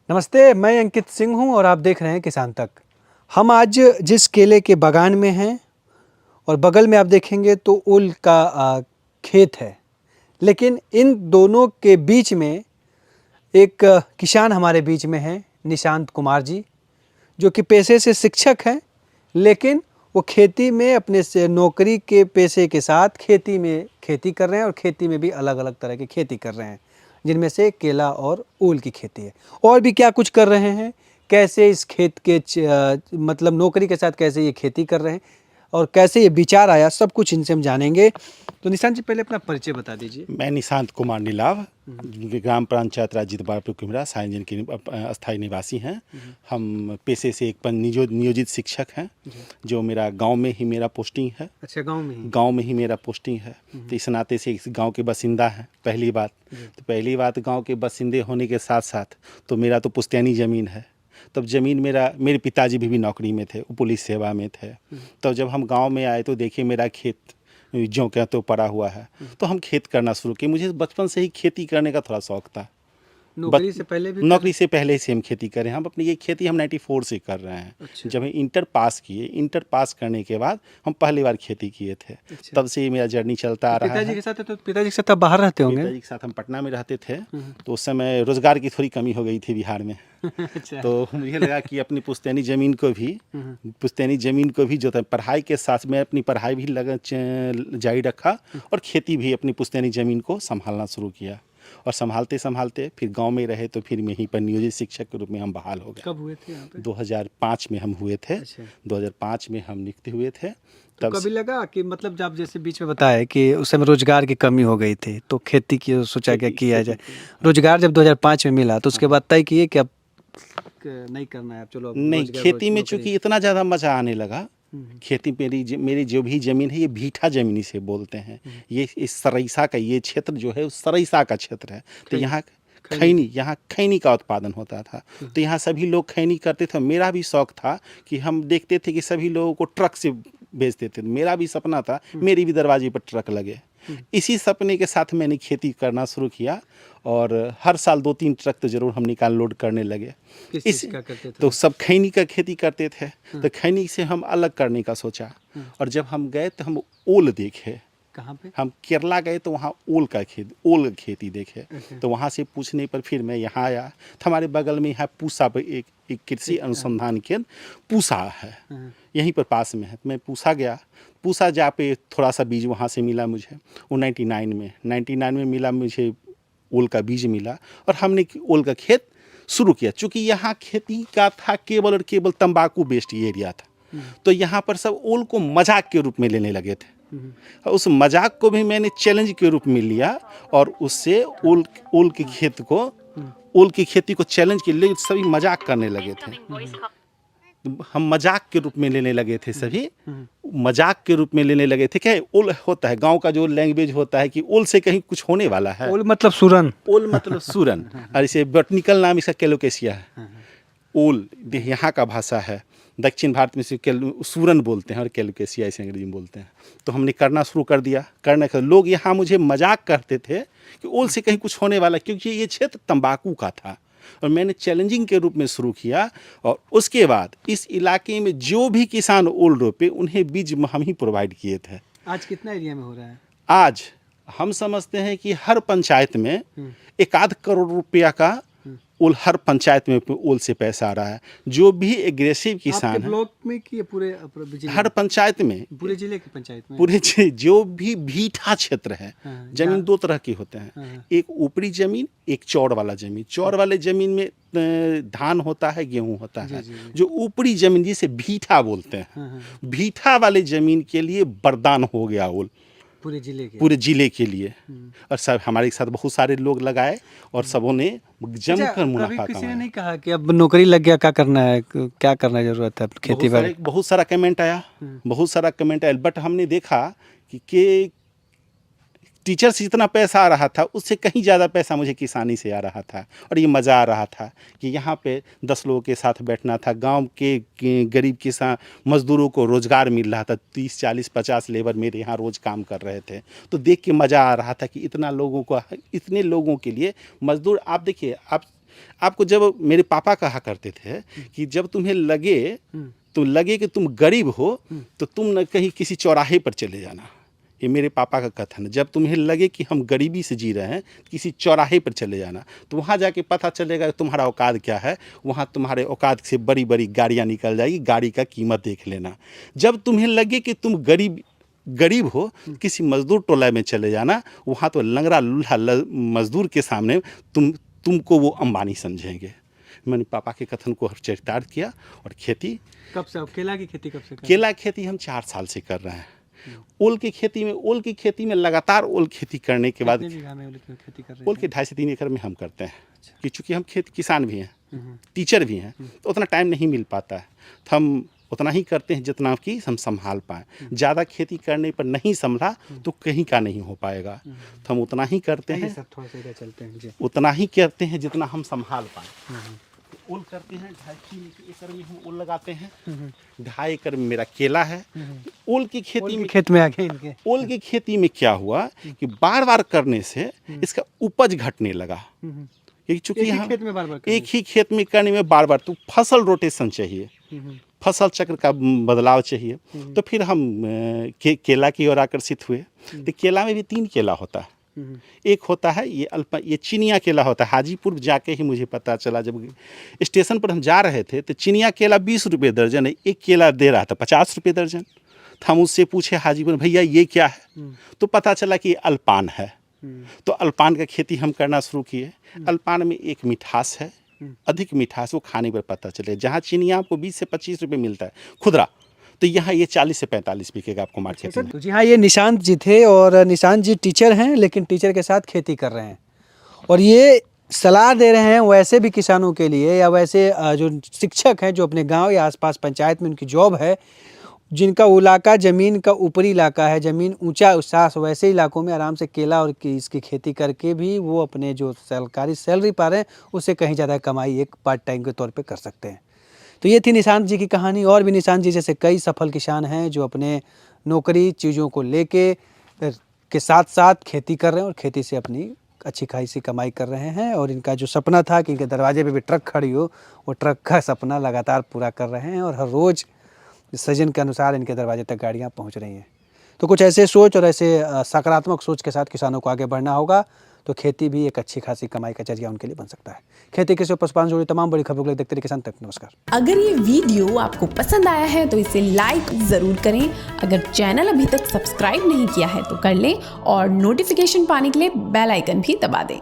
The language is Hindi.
नमस्ते, मैं अंकित सिंह हूं और आप देख रहे हैं किसान तक। हम आज जिस केले के बागान में हैं और बगल में आप देखेंगे तो उल का खेत है, लेकिन इन दोनों के बीच में एक किसान हमारे बीच में हैं, निशांत कुमार जी, जो कि पेशे से शिक्षक हैं, लेकिन वो खेती में अपने से नौकरी के पेशे के साथ खेती में खेती कर रहे हैं और खेती में भी अलग अलग तरह की खेती कर रहे हैं, जिनमें से केला और ऊल की खेती है। और भी क्या कुछ कर रहे हैं, कैसे इस खेत के मतलब नौकरी के साथ कैसे ये खेती कर रहे हैं और कैसे ये विचार आया, सब कुछ इनसे हम जानेंगे। तो निशांत जी, पहले अपना परिचय बता दीजिए। मैं निशांत कुमार नीलाव, ग्राम पंचायत राज जितवारपुर कुमरा सायंजन के अस्थायी निवासी हैं। हम पेशे से एक नियोजित शिक्षक हैं, जो मेरा गांव में ही मेरा पोस्टिंग है। अच्छा, गांव में ही मेरा पोस्टिंग है, तो इस नाते से इस गांव के बासिंदा हैं। पहली बात गांव के बासिंदे होने के साथ साथ तो मेरा तो पुश्तैनी ज़मीन है। तब ज़मीन मेरे पिताजी भी नौकरी में थे, वो पुलिस सेवा में थे। तब जब हम गांव में आए तो देखिए मेरा खेत ज्यों क्या तो पड़ा हुआ है, तो हम खेत करना शुरू किए। मुझे बचपन से ही खेती करने का थोड़ा शौक था। नौकरी से पहले भी नौकरी से पहले से हम खेती करें। हम अपनी ये खेती हम 94 से कर रहे हैं। अच्छा। जब हम इंटर पास करने के बाद हम पहली बार खेती किए थे। अच्छा। तब से ये मेरा जर्नी चलता आ रहा है। पिताजी के साथ है, तो पिताजी के साथ आप बाहर रहते होंगे। पिताजी के साथ हम पटना में रहते थे, तो उस समय रोजगार की थोड़ी कमी हो गई थी बिहार में। अच्छा। तो मुझे लगा कि अपनी पुश्तैनी ज़मीन को भी जो था, पढ़ाई के साथ में अपनी पढ़ाई भी जारी रखा और खेती भी अपनी पुश्तैनी ज़मीन को संभालना शुरू किया। और संभालते संभालते फिर गांव में रहे, तो फिर यहीं पर नियोजित शिक्षक के रूप में हम बहाल हो गए। कब हुए थे यहाँ पे? 2005 में हम हुए थे। अच्छा। 2005 में हम नियुक्त हुए थे। तो कभी लगा कि मतलब जब जैसे बीच में बताया कि उस समय रोजगार की कमी हो गई थी, तो खेती की सोचा क्या किया जाए। रोजगार जब 2005 में मिला तो उसके बाद तय किए कि अब नहीं करना है, अब चलो अब नहीं, खेती में चूंकि इतना ज़्यादा मज़ा आने लगा। खेती मेरी जो भी ज़मीन है, ये भीठा ज़मीन इसे बोलते हैं। ये इस सरईसा का ये क्षेत्र जो है, सरईसा का क्षेत्र है। तो यहाँ खैनी का उत्पादन होता था। तो यहाँ सभी लोग खैनी करते थे। मेरा भी शौक था कि हम देखते थे कि सभी लोगों को ट्रक से भेजते थे। मेरा भी सपना था मेरी भी दरवाजे पर ट्रक लगे। इसी सपने के साथ मैंने खेती करना शुरू किया और हर साल 2-3 ट्रक तो ज़रूर हम लोड करने लगे। किस चीज़ का करते थे? तो सब खैनी का खेती करते थे। तो खैनी से हम अलग करने का सोचा। और जब हम गए तो हम ओल देखे। कहाँ पे? हम केरला गए तो वहाँ ओल खेती देखे। तो वहाँ से पूछने पर फिर मैं यहाँ आया। तो हमारे बगल में यहाँ पूसा पर एक कृषि अनुसंधान केंद्र पूसा है, यहीं पर पास में है। मैं पूसा गया। पूसा जा पे थोड़ा सा बीज वहाँ से मिला मुझे। वो 99 में मिला मुझे, ओल का बीज मिला और हमने ओल का खेत शुरू किया। चूँकि यहाँ खेती का था केवल और केवल तंबाकू बेस्ड एरिया था, तो यहाँ पर सब ओल को मजाक के रूप में लेने लगे थे। उस मजाक को भी मैंने चैलेंज के रूप में लिया और उससे ओल की खेती को चैलेंज के लिए सभी मजाक करने लगे थे। हम मजाक के रूप में लेने लगे थे, सभी मजाक के रूप में लेने लगे थे। क्या ओल होता है, गांव का जो लैंग्वेज होता है कि ओल से कहीं कुछ होने वाला है। ओल मतलब सुरन। ओल मतलब सुरन। और इसे बॉटनिकल नाम इसका कैलोकेसिया है। ओल यहाँ का भाषा है, दक्षिण भारत में से सूरन बोलते हैं और कैलोकेसिया इसे अंग्रेजी में बोलते हैं। तो हमने करना शुरू कर दिया। करने का लोग यहाँ मुझे मजाक करते थे कि ओल से कहीं कुछ होने वाला, क्योंकि ये क्षेत्र तंबाकू का था। और मैंने चैलेंजिंग के रूप में शुरू किया और उसके बाद इस इलाके में जो भी किसान ओल रोपे उन्हें बीज हम ही प्रोवाइड किए थे। आज कितना एरिया में हो रहा है? आज हम समझते हैं कि हर पंचायत में 1-8 करोड़ रुपया का ओल, हर पंचायत में ओल से पैसा आ रहा है। जो भी एग्रेसिव किसान है, ब्लॉक में कि पूरे हर पंचायत में, पूरे जिले की पंचायत में, जो भी भीठा क्षेत्र है, जमीन 2 तरह की होते हैं। एक ऊपरी जमीन, एक चौड़ वाला जमीन। चौड़ वाले जमीन में धान होता है, गेहूं होता है। जो ऊपरी जमीन जिसे भीठा बोलते हैं, भीठा वाले जमीन के लिए वरदान हो गया ओल, पूरे जिले के लिए। और सब हमारे साथ बहुत सारे लोग लगाए और सबों ने जमकर मुनाफा कमाया। किसी ने नहीं कहा कि अब नौकरी लग गया, क्या करना है, क्या करना जरूरत है खेती बाड़ी? बहुत सारा कमेंट आया, बट हमने देखा कि टीचर से जितना पैसा आ रहा था उससे कहीं ज़्यादा पैसा मुझे किसानी से आ रहा था। और ये मज़ा आ रहा था कि यहाँ पे 10 लोगों के साथ बैठना था। गांव के गरीब किसान मज़दूरों को रोज़गार मिल रहा था। 30, 40, 50 लेबर मेरे यहाँ रोज़ काम कर रहे थे। तो देख के मज़ा आ रहा था कि इतने लोगों के लिए मज़दूर, आप देखिए, आप आपको जब मेरे पापा कहा करते थे कि जब तुम्हें लगे कि तुम गरीब हो तो तुम न कहीं किसी चौराहे पर चले जाना। ये मेरे पापा का कथन है। जब तुम्हें लगे कि हम गरीबी से जी रहे हैं किसी चौराहे पर चले जाना, तो वहाँ जाके पता चलेगा तुम्हारा औकात क्या है। वहाँ तुम्हारे औकात से बड़ी बड़ी गाड़ियाँ निकल जाएगी, गाड़ी का कीमत देख लेना। जब तुम्हें लगे कि तुम गरीब हो, किसी मजदूर टोला में चले जाना। वहाँ तो लंगड़ा लूल्हा मजदूर के सामने तुमको वो अंबानी समझेंगे। मैंने पापा के कथन को चरितार्थ किया और खेती। कब से केला की खेती कब से कर केला खेती हम 4 साल से कर रहे हैं। ओल की खेती में लगातार ओल खेती करने के बाद कितने बीघा में ओल की खेती कर रहे हैं? ओल के 2.5 से 3 एकड़ में हम करते हैं। कि चूँकि हम किसान भी हैं, टीचर भी हैं, तो उतना टाइम नहीं मिल पाता है। तो हम उतना ही करते हैं जितना कि हम संभाल पाएँ। ज़्यादा खेती करने पर नहीं संभला तो कहीं का नहीं हो पाएगा। तो हम उतना ही करते हैं, सब थोड़ा सा इधर चलते हैं जी। उतना ही करते हैं जितना हम संभाल पाएँ। ओल करते हैं 2.5 एकड़ में हम ओल लगाते हैं। 2.5 एकड़ में मेरा केला है। ओल की खेती में खेत में आ गए इनके। ओल की खेती में क्या हुआ कि बार बार करने से इसका उपज घटने लगा। चूंकि हम एक ही खेत में करने में बार बार तो फसल रोटेशन चाहिए, फसल चक्र का बदलाव चाहिए। तो फिर हम केला की ओर आकर्षित हुए। तो केला में भी 3 केला होता है। एक होता है ये चिनिया केला होता है। हाजीपुर जाके ही मुझे पता चला, जब स्टेशन पर हम जा रहे थे तो चिनिया केला 20 रुपये दर्जन है, एक केला दे रहा था 50 रुपये दर्जन। तो हम उससे पूछे हाजीपुर, भैया ये क्या है? तो पता चला कि ये अल्पान है। तो अल्पान का खेती हम करना शुरू किए। अल्पान में एक मिठास है, अधिक मिठास, वो खाने पर पता चले। जहाँ चिनिया आपको 20 से 25 रुपये मिलता है खुदरा, तो यहाँ ये 40 से 45 बिकेगा आपको मार्केट में। तो जी हाँ, ये निशांत जी थे और निशांत जी टीचर हैं, लेकिन टीचर के साथ खेती कर रहे हैं और ये सलाह दे रहे हैं वैसे भी किसानों के लिए, या वैसे जो शिक्षक हैं जो अपने गांव या आसपास पंचायत में उनकी जॉब है, जिनका इलाका ज़मीन का ऊपरी इलाका है, ज़मीन ऊंचा उसास, वैसे इलाकों में आराम से केला और इसकी खेती करके भी वो अपने जो सरकारी सैलरी पा रहे हैं उससे कहीं ज़्यादा कमाई एक पार्ट टाइम के तौर पे कर सकते हैं। तो ये थी निशांत जी की कहानी। और भी निशांत जी जैसे कई सफल किसान हैं जो अपने नौकरी चीज़ों को लेके के साथ साथ खेती कर रहे हैं और खेती से अपनी अच्छी खासी कमाई कर रहे हैं। और इनका जो सपना था कि इनके दरवाजे पे भी ट्रक खड़ी हो, वो ट्रक का सपना लगातार पूरा कर रहे हैं और हर रोज़ सीजन के अनुसार इनके दरवाजे तक गाड़ियाँ पहुँच रही हैं। तो कुछ ऐसे सोच और ऐसे सकारात्मक सोच के साथ किसानों को आगे बढ़ना होगा, तो खेती भी एक अच्छी खासी कमाई का जरिया उनके लिए बन सकता है। खेती कृषि और पशुपालन से जुड़ी तमाम बड़ी खबरों के लिए देखते रहिए किसान तक। नमस्कार। अगर ये वीडियो आपको पसंद आया है तो इसे लाइक जरूर करें। अगर चैनल अभी तक सब्सक्राइब नहीं किया है तो कर लें और नोटिफिकेशन पाने के लिए बेल आइकन भी दबा दें।